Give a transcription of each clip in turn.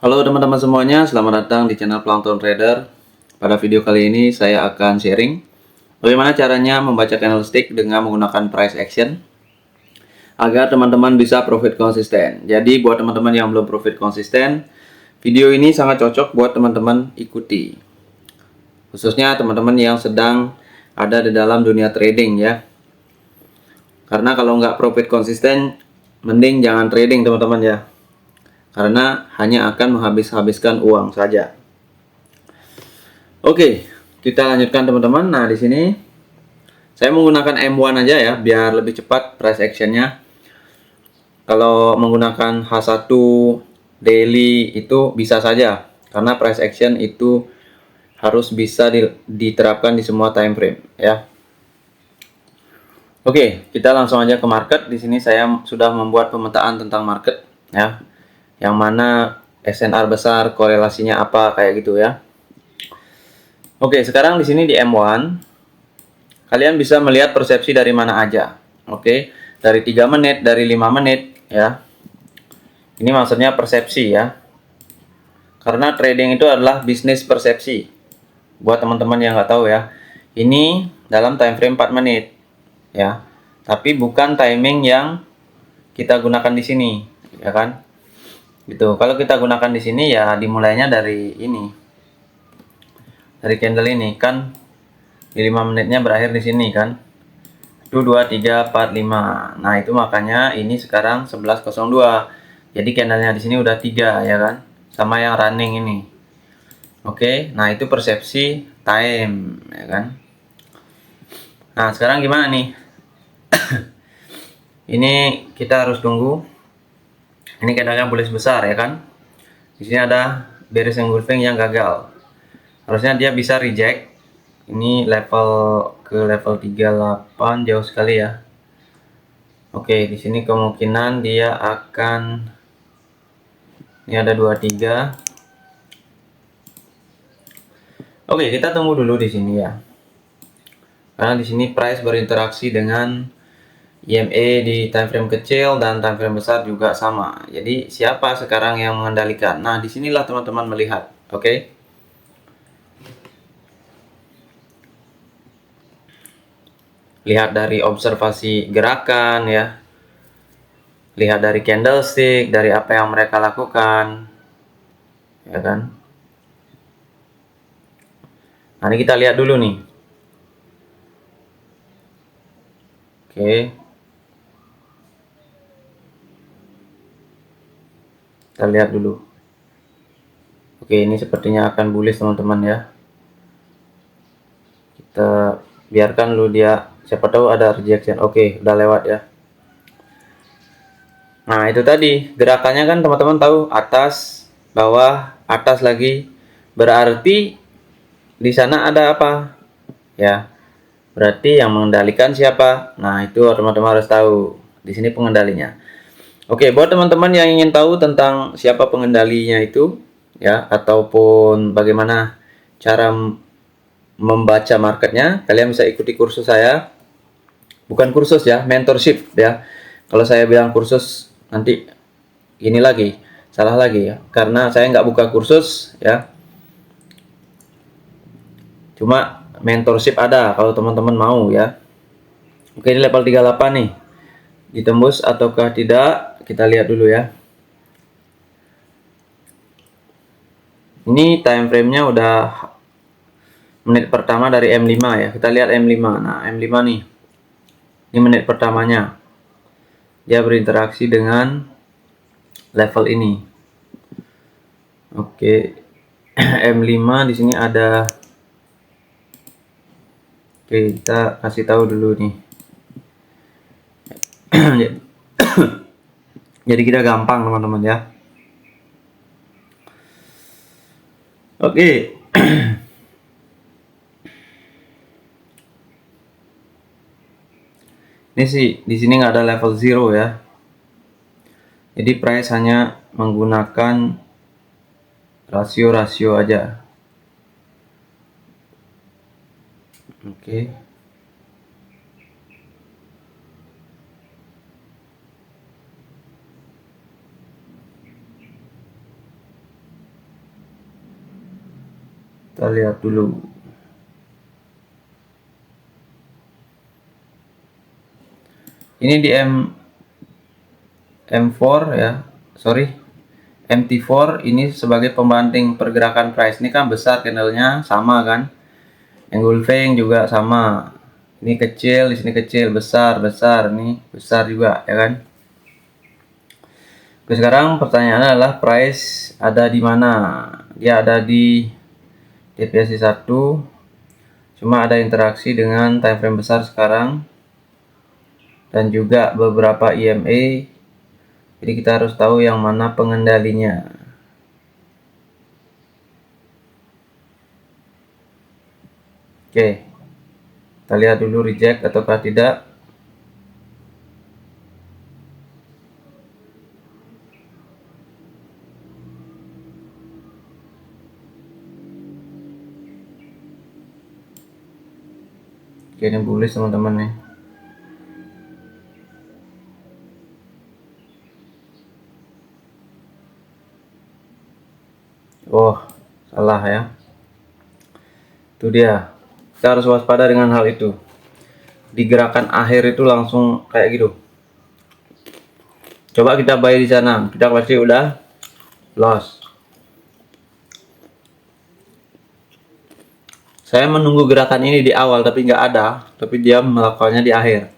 Halo teman-teman semuanya, selamat datang di channel Plankton Trader. Pada video kali ini saya akan sharing bagaimana caranya membaca candlestick dengan menggunakan price action agar teman-teman bisa profit konsisten. Jadi buat teman-teman yang belum profit konsisten, video ini sangat cocok buat teman-teman ikuti. Khususnya teman-teman yang sedang ada di dalam dunia trading ya. Karena kalau nggak profit konsisten, mending jangan trading teman-teman ya. Karena hanya akan menghabiskan uang saja. Oke, kita lanjutkan teman-teman. Nah, di sini saya menggunakan M1 aja ya, biar lebih cepat price actionnya. Kalau menggunakan H1 daily itu bisa saja, karena price action itu harus bisa diterapkan di semua time frame ya. Oke, kita langsung aja ke market. Di sini saya sudah membuat pemetaan tentang market ya, yang mana SNR besar, korelasinya apa kayak gitu ya. Oke, sekarang di sini di M1 kalian bisa melihat persepsi dari mana aja. Oke, dari 3 menit, dari 5 menit ya. Ini maksudnya persepsi ya. Karena trading itu adalah bisnis persepsi. Buat teman-teman yang nggak tahu ya. Ini dalam time frame 4 menit ya. Tapi bukan timing yang kita gunakan di sini, ya kan? Gitu. Kalau kita gunakan di sini ya dimulainya dari ini. Dari candle ini kan di 5 menitnya berakhir di sini kan. 1, 2, 3, 4, 5. Nah, itu makanya ini sekarang 11.02. Jadi candlenya di sini udah 3 ya kan? Sama yang running ini. Oke, nah itu persepsi time ya kan? Nah, sekarang gimana nih? Ini kita harus tunggu. Ini candlenya bullish besar ya kan? Di sini ada bearish engulfing yang gagal. Harusnya dia bisa reject. Ini level ke level 38 jauh sekali ya. Oke, di sini kemungkinan dia akan ini ada 23. Oke, kita tunggu dulu di sini ya. Karena di sini price berinteraksi dengan EMA di time frame kecil dan time frame besar juga sama. Jadi siapa sekarang yang mengendalikan? Nah, disinilah teman-teman melihat. Oke. Lihat dari observasi gerakan ya. Lihat dari candlestick, dari apa yang mereka lakukan. Ya kan? Nah, ini kita lihat dulu nih. Oke. Kita lihat dulu. Oke, ini sepertinya akan bullish teman-teman ya. Kita biarkan dulu dia, siapa tahu ada rejection. Oke, udah lewat ya. Nah, itu tadi gerakannya kan teman-teman tahu, atas, bawah, atas lagi. Berarti di sana ada apa? Ya. Berarti yang mengendalikan siapa? Nah, itu teman-teman harus tahu. Di sini pengendalinya. Oke, buat teman-teman yang ingin tahu tentang siapa pengendalinya itu ya, ataupun bagaimana cara membaca marketnya, kalian bisa ikuti kursus saya. Bukan kursus ya, mentorship ya. Kalau saya bilang kursus nanti ini lagi, salah lagi ya. Karena saya nggak buka kursus ya. Cuma mentorship ada kalau teman-teman mau ya. Oke, ini level 38 nih. Ditembus ataukah tidak? Kita lihat dulu ya. Ini time frame-nya udah menit pertama dari M5 ya. Kita lihat M5. Nah, M5 nih. Ini menit pertamanya. Dia berinteraksi dengan level ini. Oke. M5 di sini ada. Oke, kita kasih tahu dulu nih. Jadi kita gampang teman-teman ya. Oke. Ini sih di sini nggak ada level 0 ya. Jadi price hanya menggunakan rasio-rasio aja. Oke. Kita lihat dulu. Ini di M4 ya, sorry, MT4 ini sebagai pembanding pergerakan price. Ini kan besar candlenya, sama kan? Engulfing juga sama. Ini kecil, di sini kecil, besar, besar, ini besar juga, ya kan? Oke, sekarang pertanyaannya adalah price ada di mana? Dia ada di DPSI 1. Cuma ada interaksi dengan time frame besar sekarang dan juga beberapa EMA. Jadi kita harus tahu yang mana pengendalinya. Oke, kita lihat dulu reject ataukah tidak. Oke, ini bullish teman-teman nih. Oh, salah ya. Itu dia. Kita harus waspada dengan hal itu. Di gerakan akhir itu langsung kayak gitu. Coba kita buy di sana, kita pasti udah loss. Saya menunggu gerakan ini di awal tapi nggak ada, tapi dia melakukannya di akhir.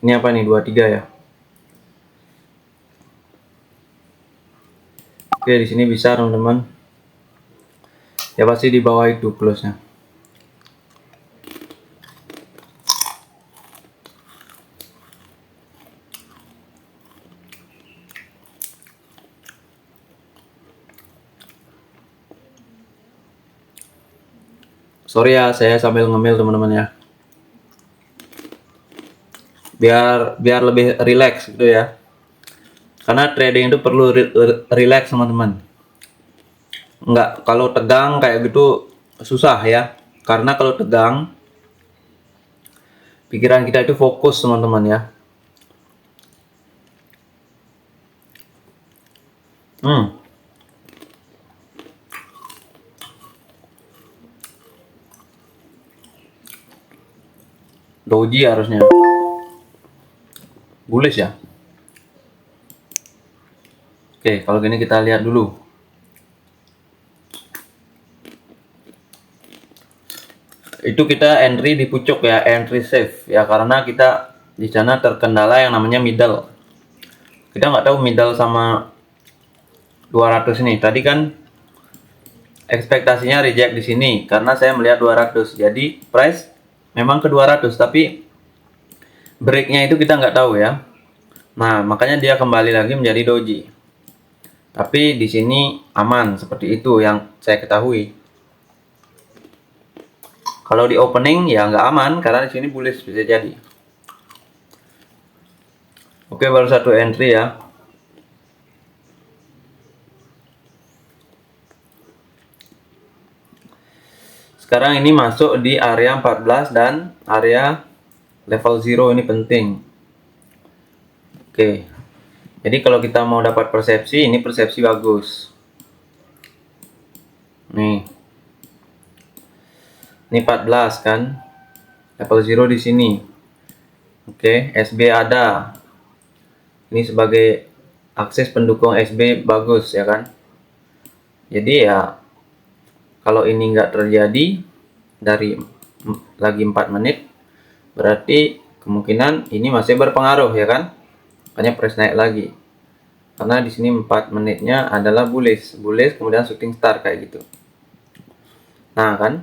Ini apa nih, 23 ya? Oke, di sini bisa teman-teman. Ya pasti di bawah itu close-nya. Sorry ya, saya sambil ngemil teman-teman ya. Biar lebih relax gitu ya. Karena trading itu perlu relax teman-teman. Enggak, kalau tegang kayak gitu susah ya. Karena kalau tegang pikiran kita itu fokus teman-teman ya. Doji harusnya. Bullish ya. Oke, kalau gini kita lihat dulu. Itu kita entry di pucuk ya, entry safe ya, karena kita di sana terkendala yang namanya middle. Kita nggak tahu middle sama 200 ini. Tadi kan ekspektasinya reject di sini karena saya melihat 200. Jadi price memang ke 200 tapi breaknya itu kita nggak tahu ya. Nah, makanya dia kembali lagi menjadi doji. Tapi di sini aman, seperti itu yang saya ketahui. Kalau di opening ya nggak aman karena di sini bullish bisa jadi. Oke, baru satu entry ya. Sekarang ini masuk di area 14 dan area level 0 ini penting. Oke. Jadi kalau kita mau dapat persepsi, ini persepsi bagus. Nih. Ini 14 kan. Level 0 di sini. Oke, SB ada. Ini sebagai akses pendukung SB bagus ya kan. Jadi ya kalau ini nggak terjadi dari lagi 4 menit, berarti kemungkinan ini masih berpengaruh ya kan. Makanya press naik lagi. Karena di sini 4 menitnya adalah bullish, kemudian shooting star kayak gitu. Nah kan,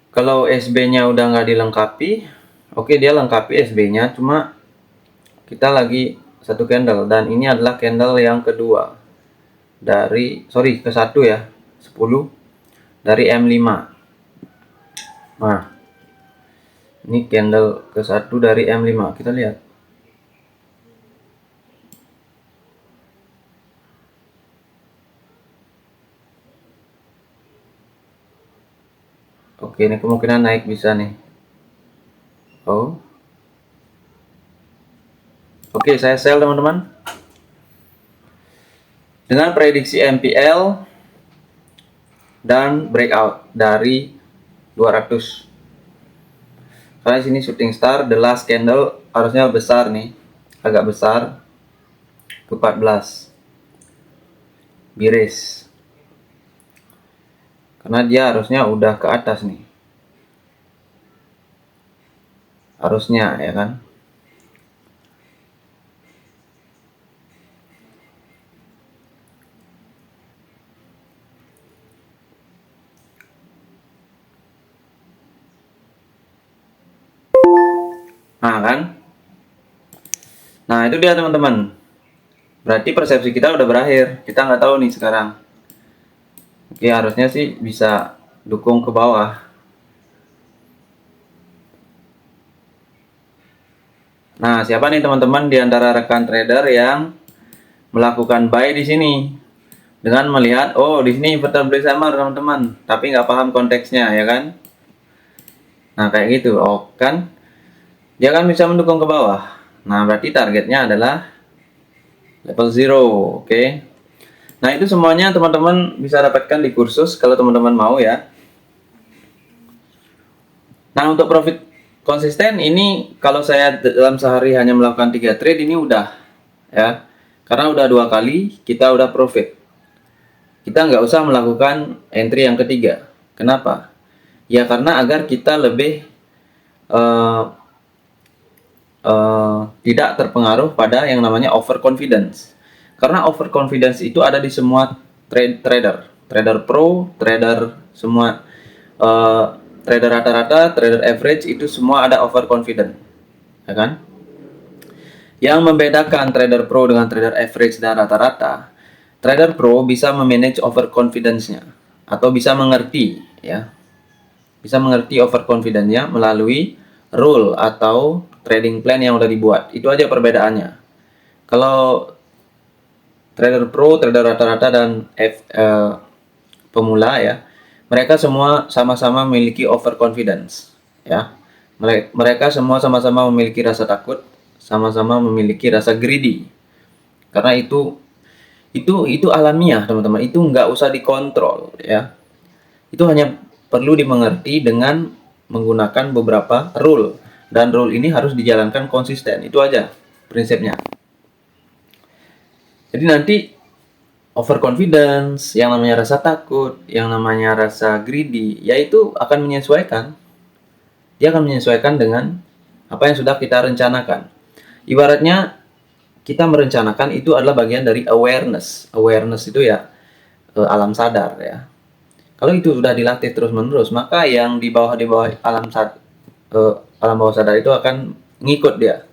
kalau SB-nya udah nggak dilengkapi, oke dia lengkapi SB-nya, cuma kita lagi satu candle dan ini adalah candle yang kedua dari ke satu ya, 10 dari M5. Nah, ini candle ke satu dari M5, kita lihat. Oke, ini kemungkinan naik bisa nih. Oh. Oke, saya sell teman-teman. Dengan prediksi MPL dan breakout dari 200. Karena di sini shooting star, the last candle harusnya besar nih, agak besar ke 14. Biris. Karena dia harusnya udah ke atas nih. Harusnya ya kan. Nah kan. Nah itu dia teman-teman. Berarti persepsi kita udah berakhir. Kita nggak tahu nih sekarang. Oke, harusnya sih bisa dukung ke bawah. Nah, siapa nih teman-teman di antara rekan trader yang melakukan buy di sini dengan melihat, oh di sini inverted hammer teman-teman, tapi nggak paham konteksnya ya kan? Nah kayak gitu, oh kan? Dia kan bisa mendukung ke bawah. Nah berarti targetnya adalah level 0, oke? Nah itu semuanya teman-teman bisa dapatkan di kursus kalau teman-teman mau ya. Nah untuk profit konsisten ini kalau saya dalam sehari hanya melakukan 3 trade ini udah ya, karena udah 2 kali kita udah profit. Kita nggak usah melakukan entry yang ketiga. Kenapa? Ya karena agar kita lebih tidak terpengaruh pada yang namanya overconfidence. Karena overconfidence itu ada di semua trader pro, trader semua, trader rata-rata, trader average itu semua ada overconfident, ya kan? Yang membedakan trader pro dengan trader average dan rata-rata, trader pro bisa memanage overconfidence-nya atau bisa mengerti ya. Bisa mengerti overconfidence-nya melalui rule atau trading plan yang udah dibuat. Itu aja perbedaannya. Kalau trader pro, trader rata-rata dan pemula ya, mereka semua sama-sama memiliki overconfidence ya. Mereka semua sama-sama memiliki rasa takut, sama-sama memiliki rasa greedy. Karena itu alamiah teman-teman, itu nggak usah dikontrol ya. Itu hanya perlu dimengerti dengan menggunakan beberapa rule, dan rule ini harus dijalankan konsisten. Itu aja prinsipnya. Jadi nanti overconfidence, yang namanya rasa takut, yang namanya rasa greedy, yaitu akan menyesuaikan. Dia akan menyesuaikan dengan apa yang sudah kita rencanakan. Ibaratnya kita merencanakan itu adalah bagian dari awareness. Awareness itu ya alam sadar ya. Kalau itu sudah dilatih terus-menerus, maka yang di bawah alam bawah sadar itu akan ngikut dia.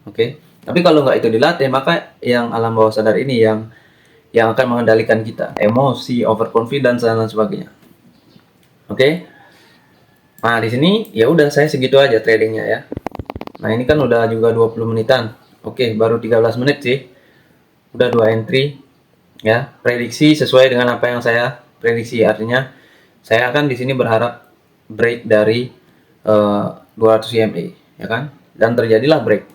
Oke. Tapi kalau nggak itu dilatih, maka yang alam bawah sadar ini yang akan mengendalikan kita, emosi, overconfidence dan lain sebagainya. Oke. Nah, di sini ya udah saya segitu aja tradingnya ya. Nah, ini kan udah juga 20 menitan. Oke, baru 13 menit sih. Udah 2 entry ya. Prediksi sesuai dengan apa yang saya prediksi, artinya saya akan di sini berharap break dari 200 EMA ya kan, dan terjadilah break.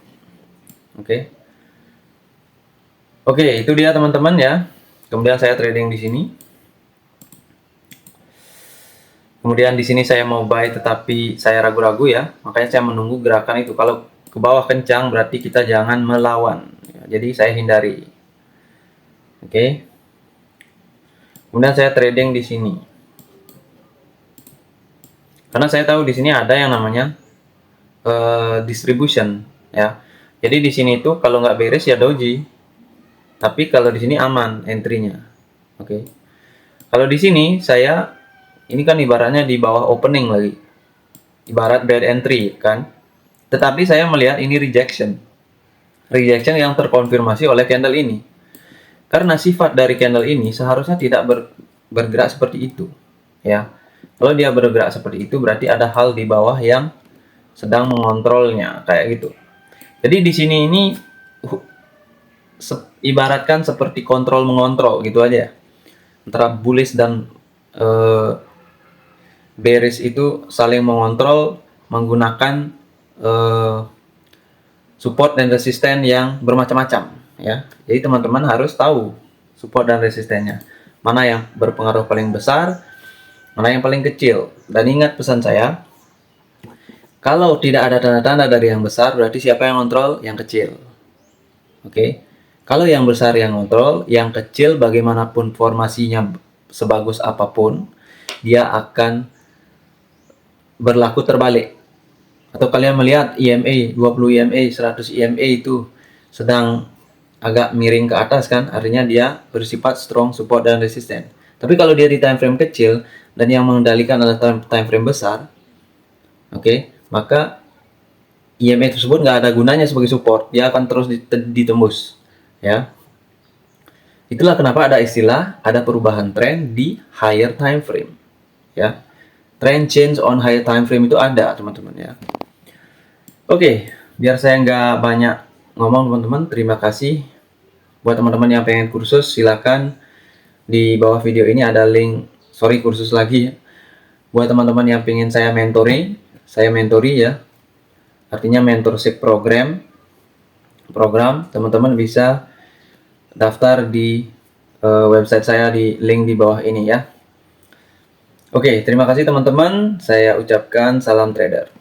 Oke, itu dia teman-teman ya. Kemudian saya trading di sini. Kemudian di sini saya mau buy tetapi saya ragu-ragu ya, makanya saya menunggu gerakan itu. Kalau ke bawah kencang berarti kita jangan melawan ya, jadi saya hindari. Oke. Kemudian saya trading di sini. Karena saya tahu di sini ada yang namanya distribution ya. Jadi di sini tuh kalau nggak beres ya doji. Tapi kalau di sini aman entry-nya. Oke. Kalau di sini saya ini kan ibaratnya di bawah opening lagi. Ibarat bad entry kan. Tetapi saya melihat ini rejection. Rejection yang terkonfirmasi oleh candle ini. Karena sifat dari candle ini seharusnya tidak bergerak seperti itu, ya. Kalau dia bergerak seperti itu berarti ada hal di bawah yang sedang mengontrolnya, kayak gitu. Jadi di sini ini ibaratkan seperti kontrol mengontrol gitu aja, antara bullish dan bearish itu saling mengontrol menggunakan support dan resisten yang bermacam-macam ya. Jadi teman-teman harus tahu support dan resistennya. Mana yang berpengaruh paling besar, mana yang paling kecil. Dan ingat pesan saya, kalau tidak ada tanda-tanda dari yang besar, berarti siapa yang kontrol? Yang kecil. Oke. Kalau yang besar yang kontrol, yang kecil bagaimanapun formasinya sebagus apapun, dia akan berlaku terbalik. Atau kalian melihat EMA, 20 EMA, 100 EMA itu sedang agak miring ke atas kan, artinya dia bersifat strong support dan resisten. Tapi kalau dia di time frame kecil dan yang mengendalikan adalah time frame besar, oke, maka EMA tersebut nggak ada gunanya sebagai support, dia akan terus ditembus ya. Itulah kenapa ada istilah, ada perubahan tren di higher time frame ya. Trend change on higher time frame itu ada teman-teman ya. Oke, biar saya nggak banyak ngomong teman-teman, terima kasih. Buat teman-teman yang pengen kursus, silakan di bawah video ini ada link, kursus lagi ya. Buat teman-teman yang pengen saya mentori ya. Artinya mentorship program teman-teman bisa daftar di website saya di link di bawah ini ya. Oke, terima kasih teman-teman. Saya ucapkan salam trader.